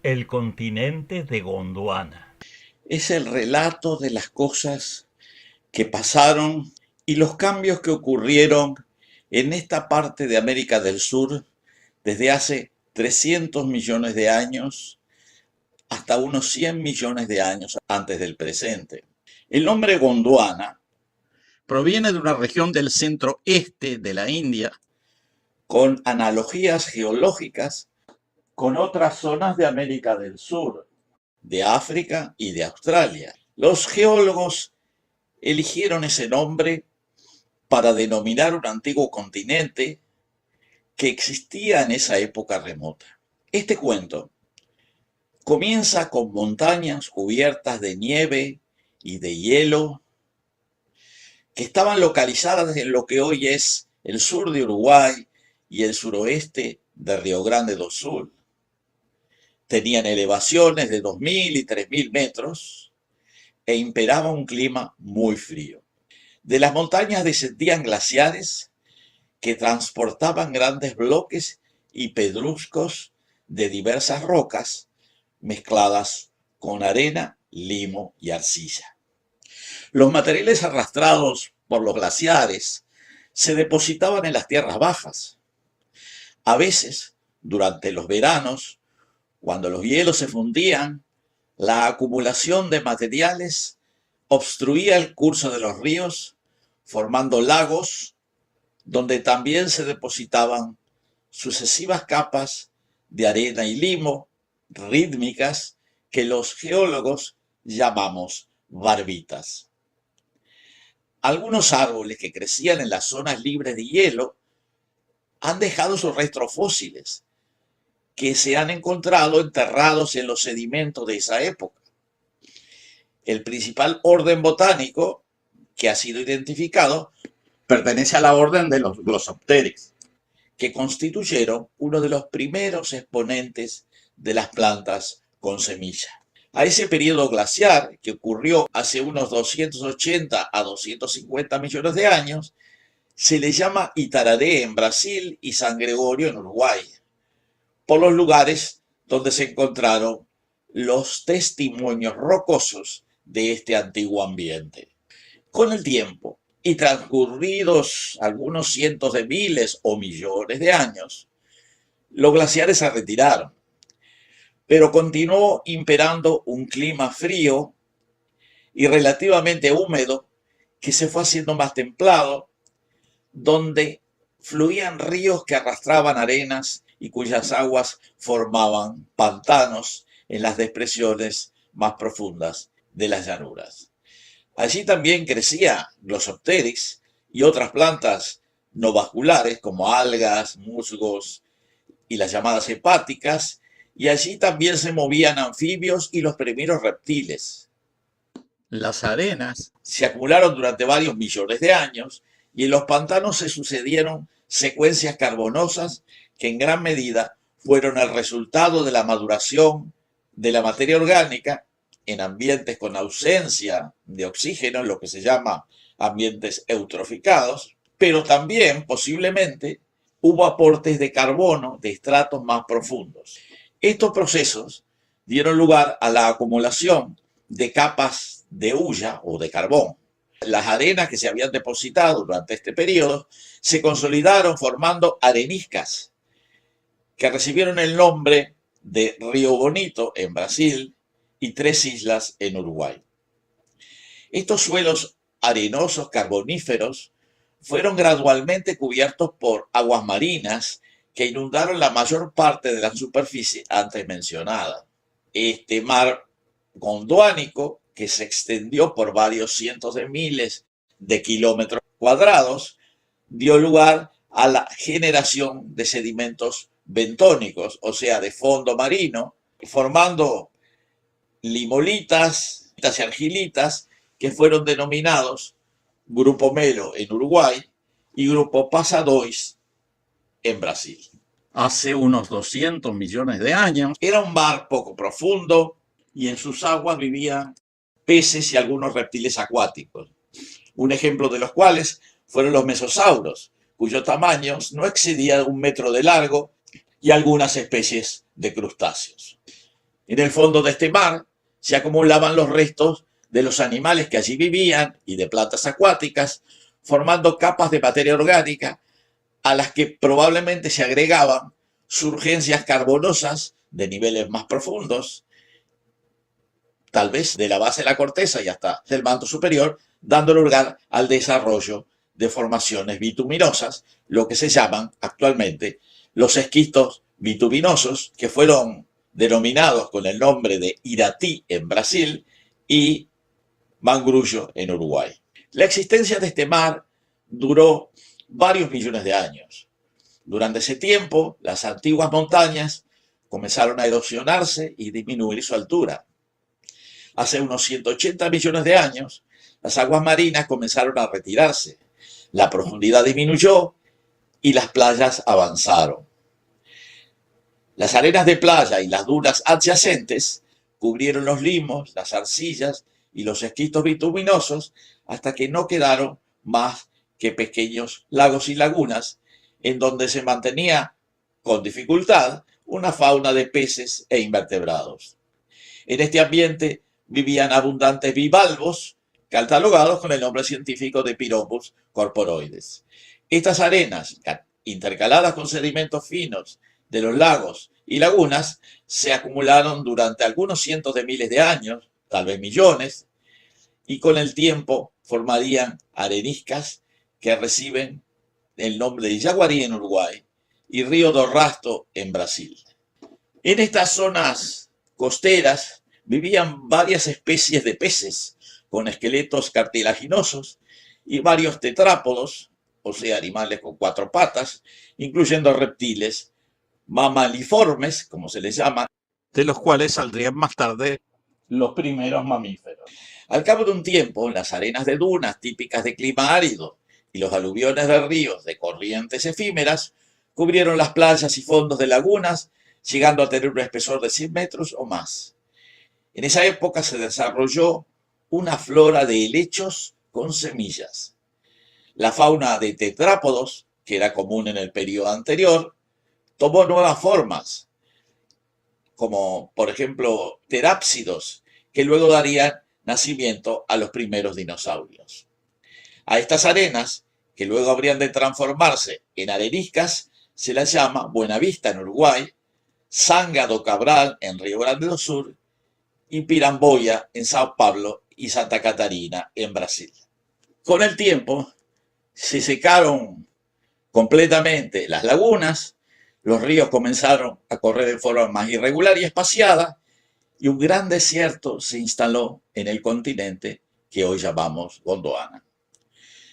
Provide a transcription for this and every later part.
El continente de Gondwana. Es el relato de las cosas que pasaron y los cambios que ocurrieron en esta parte de América del Sur desde hace 300 millones de años hasta unos 100 millones de años antes del presente. El nombre Gondwana proviene de una región del centro este de la India con analogías geológicas con otras zonas de América del Sur, de África y de Australia. Los geólogos eligieron ese nombre para denominar un antiguo continente que existía en esa época remota. Este cuento comienza con montañas cubiertas de nieve y de hielo que estaban localizadas en lo que hoy es el sur de Uruguay y el suroeste de Río Grande do Sul. Tenían elevaciones de 2000 y 3000 metros e imperaba un clima muy frío. De las montañas descendían glaciares que transportaban grandes bloques y pedruscos de diversas rocas mezcladas con arena, limo y arcilla. Los materiales arrastrados por los glaciares se depositaban en las tierras bajas. A veces, durante los veranos, cuando los hielos se fundían, la acumulación de materiales obstruía el curso de los ríos, formando lagos donde también se depositaban sucesivas capas de arena y limo rítmicas que los geólogos llamamos barbitas. Algunos árboles que crecían en las zonas libres de hielo han dejado sus restos fósiles que se han encontrado enterrados en los sedimentos de esa época. El principal orden botánico que ha sido identificado pertenece a la orden de los Glossopteris, que constituyeron uno de los primeros exponentes de las plantas con semilla. A ese periodo glaciar, que ocurrió hace unos 280 a 250 millones de años, se le llama Itararé en Brasil y San Gregorio en Uruguay, por los lugares donde se encontraron los testimonios rocosos de este antiguo ambiente. Con el tiempo, y transcurridos algunos cientos de miles o millones de años, los glaciares se retiraron, pero continuó imperando un clima frío y relativamente húmedo que se fue haciendo más templado, donde fluían ríos que arrastraban arenas y cuyas aguas formaban pantanos en las depresiones más profundas de las llanuras. Allí también crecía Glossopteris y otras plantas no vasculares como algas, musgos y las llamadas hepáticas, y allí también se movían anfibios y los primeros reptiles. Las arenas se acumularon durante varios millones de años y en los pantanos se sucedieron secuencias carbonosas que en gran medida fueron el resultado de la maduración de la materia orgánica en ambientes con ausencia de oxígeno, lo que se llama ambientes eutroficados, pero también posiblemente hubo aportes de carbono de estratos más profundos. Estos procesos dieron lugar a la acumulación de capas de hulla o de carbón. Las arenas que se habían depositado durante este periodo se consolidaron formando areniscas que recibieron el nombre de Río Bonito en Brasil y Tres Islas en Uruguay. Estos suelos arenosos carboníferos fueron gradualmente cubiertos por aguas marinas que inundaron la mayor parte de la superficie antes mencionada. Este mar gondwánico, que se extendió por varios cientos de miles de kilómetros cuadrados, dio lugar a la generación de sedimentos bentónicos, o sea, de fondo marino, formando limolitas y argilitas que fueron denominados Grupo Melo en Uruguay y Grupo Passadois en Brasil. Hace unos 200 millones de años era un mar poco profundo y en sus aguas vivían peces y algunos reptiles acuáticos, un ejemplo de los cuales fueron los mesosauros, cuyo tamaño no excedía 1 metro de largo, y algunas especies de crustáceos. En el fondo de este mar se acumulaban los restos de los animales que allí vivían y de plantas acuáticas, formando capas de materia orgánica a las que probablemente se agregaban surgencias carbonosas de niveles más profundos, tal vez de la base de la corteza y hasta del manto superior, dando lugar al desarrollo de formaciones bituminosas, lo que se llaman actualmente los esquistos bituminosos, que fueron denominados con el nombre de Iratí en Brasil y Mangrullo en Uruguay. La existencia de este mar duró varios millones de años. Durante ese tiempo, las antiguas montañas comenzaron a erosionarse y disminuir su altura. Hace unos 180 millones de años, las aguas marinas comenzaron a retirarse, la profundidad disminuyó y las playas avanzaron. Las arenas de playa y las dunas adyacentes cubrieron los limos, las arcillas y los esquistos bituminosos hasta que no quedaron más que pequeños lagos y lagunas en donde se mantenía con dificultad una fauna de peces e invertebrados. En este ambiente vivían abundantes bivalvos, catalogados con el nombre científico de Pyromus corporoides. Estas arenas, intercaladas con sedimentos finos de los lagos y lagunas, se acumularon durante algunos cientos de miles de años, tal vez millones, y con el tiempo formarían areniscas que reciben el nombre de Yaguarí en Uruguay y Río do Rastro en Brasil. En estas zonas costeras vivían varias especies de peces con esqueletos cartilaginosos y varios tetrápodos, o sea, animales con 4 patas, incluyendo reptiles mamaliformes, como se les llama, de los cuales saldrían más tarde los primeros mamíferos. Al cabo de un tiempo, las arenas de dunas típicas de clima árido y los aluviones de ríos de corrientes efímeras cubrieron las playas y fondos de lagunas, llegando a tener un espesor de 100 metros o más. En esa época se desarrolló una flora de helechos con semillas. La fauna de tetrápodos, que era común en el periodo anterior, tomó nuevas formas, como por ejemplo terápsidos, que luego darían nacimiento a los primeros dinosaurios. A estas arenas, que luego habrían de transformarse en areniscas, se las llama Buenavista en Uruguay, Sanga do Cabral en Río Grande do Sur y Piramboya en Sao Paulo y Santa Catarina en Brasil. Con el tiempo se secaron completamente las lagunas, los ríos comenzaron a correr de forma más irregular y espaciada y un gran desierto se instaló en el continente que hoy llamamos Gondwana.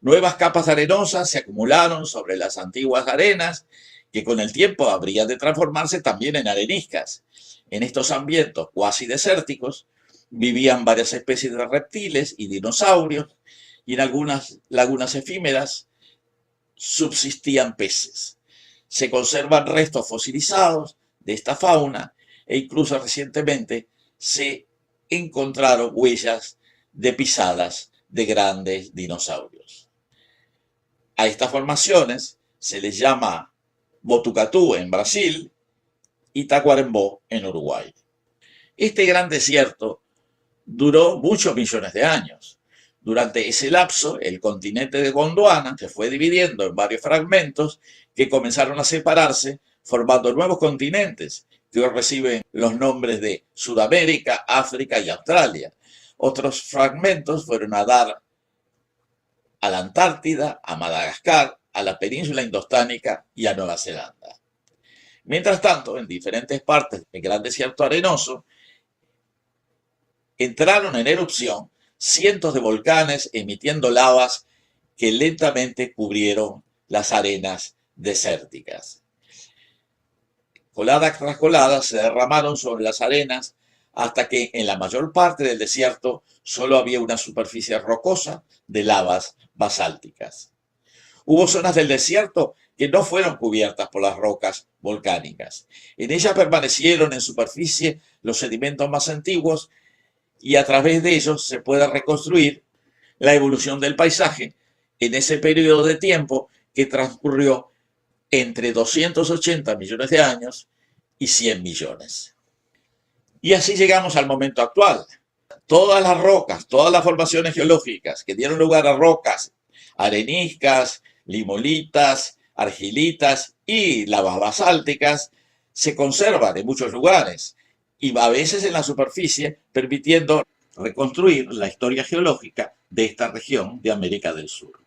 Nuevas capas arenosas se acumularon sobre las antiguas arenas que con el tiempo habrían de transformarse también en areniscas. En estos ambientes cuasi desérticos vivían varias especies de reptiles y dinosaurios y en algunas lagunas efímeras subsistían peces. Se conservan restos fosilizados de esta fauna e incluso recientemente se encontraron huellas de pisadas de grandes dinosaurios. A estas formaciones se les llama Botucatu en Brasil y Tacuarembó en Uruguay. Este gran desierto duró muchos millones de años. Durante ese lapso, el continente de Gondwana se fue dividiendo en varios fragmentos que comenzaron a separarse, formando nuevos continentes que hoy reciben los nombres de Sudamérica, África y Australia. Otros fragmentos fueron a dar a la Antártida, a Madagascar, a la península indostánica y a Nueva Zelanda. Mientras tanto, en diferentes partes del gran desierto arenoso, entraron en erupción cientos de volcanes emitiendo lavas que lentamente cubrieron las arenas desérticas. Colada tras colada se derramaron sobre las arenas hasta que en la mayor parte del desierto solo había una superficie rocosa de lavas basálticas. Hubo zonas del desierto que no fueron cubiertas por las rocas volcánicas. En ellas permanecieron en superficie los sedimentos más antiguos y a través de ellos se puede reconstruir la evolución del paisaje en ese periodo de tiempo que transcurrió entre 280 millones de años y 100 millones. Y así llegamos al momento actual. Todas las rocas, todas las formaciones geológicas que dieron lugar a rocas areniscas, limolitas, argilitas y lavas basálticas se conservan en muchos lugares y a veces en la superficie, permitiendo reconstruir la historia geológica de esta región de América del Sur.